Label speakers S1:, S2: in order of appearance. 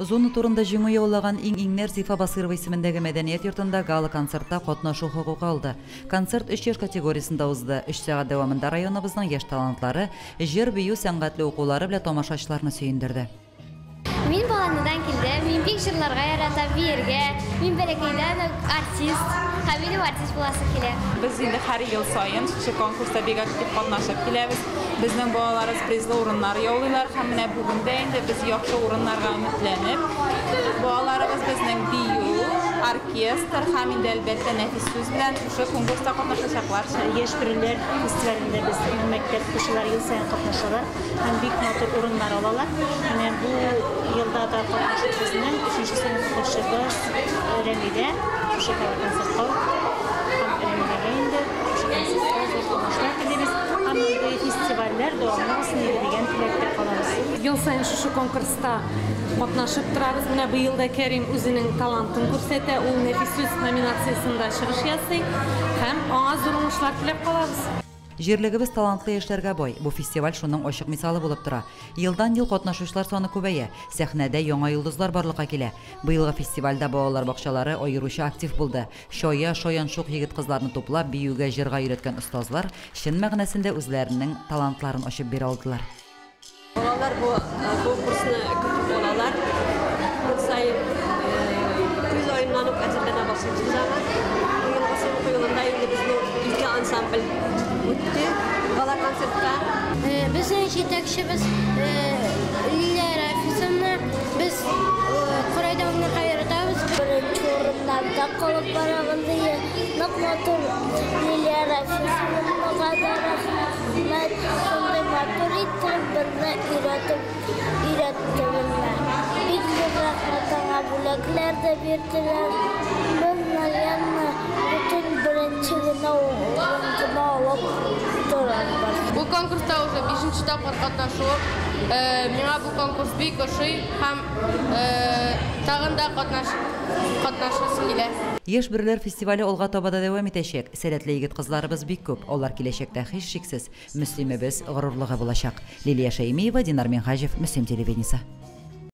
S1: Зоны турында жеңуе олаган Иңнер Зифа Басырова исемендәге мәдәният йортында гала концертта катнашу хокукы алды. Концерт 3 яш категориясында узды. 3 сәгать дәвамында районыбызның яшь талантлары җыр бию сәнгатьле укулары белән тамашачыларны сөендерде.
S2: Мин баланыдан килдем, мин бик җырларга ярата, биергә, мин бәләкәйдән артист, һәм артист буласы килә.
S3: Без инде һәр ел саен шушы конкурста бик актив катнашып киләбез. Безнең балаларыбыз призлы урыннар яулыйлар һәм менә бүген дә инде без яхшы урыннарга өметләнеп, балаларыбыз безнең бию, оркестр һәм инде әлбәттә нәфис сүз белән шушы конкурста катнашачаклар.
S4: Яшьберләр фестивалендә без мәктәп кешеләр ел саен катнашалар һәм бик матур урыннар алалар. Менә бу елда да катнашып безнең 3нче сыйныф укучыбыз Рәмидә шушы концертка һәм Рәмидәгә инде шушы концертка зур тамаша телибез. Һәм фестивальләр дәвамлы булсын дигән теләктә калабыз.
S5: Ел саен шушы конкурста катнашып торабыз. Менә быел да Кәрим үзенең талантын күрсәтә. Ул нәфис сүз номинациясында чыгыш ясый һәм аңа зур уңышлар теләп калабыз.
S1: Җирлегебез талантлы яшьләргә бай. Бу фестиваль шуның ачык мисалы булып тора. Елдан-ел катнашучылар саны күбәя. Сәхнәдә яңа йолдызлар барлыкка килә. Быелгы фестивальдә балалар бакчалары аеруча актив булды. Шаян-шук егет-кызларны туплап, биюгә, җырга өйрәткән остазлар чын мәгънәсендә үзләренең талантларын ачып бирә алдылар.
S6: Балалар бу конкурсны көтеп алалар. Сайын күз оенланып әзерләнә башлыйлар. Быелгы сыйныф елында инде безнең ике ансамбль үтте. Гала концертта
S2: Безнең җитәкчебез Лилия Рафисовна, без Корайда уйнарга яратабыз. Беренче урыннарда калып барганда нык матур Лилия Рафисовнага да рәхмәт. Шундый матур итеп безне өйрәттеләр. Бик зур рәхмәт аңа, бүләкләр дә бирделәр. Без янына бөтен беренче генә алып торабыз.
S7: Bu konkursta уже 5-нче тапкыр катнашуым. Миңа бу конкурс бик ошый һәм тагын да катнашасы килә.
S1: Яшьберләр фестивале алга таба да дәвам итәчәк. Сәләтле егет-кызларыбыз бик күп. Алар киләчәктә һич шиксез Мөслимебез горурлыгы булачак. Лилия Шәймиева, Динар Минхаҗев, Мөслим телевидениесе.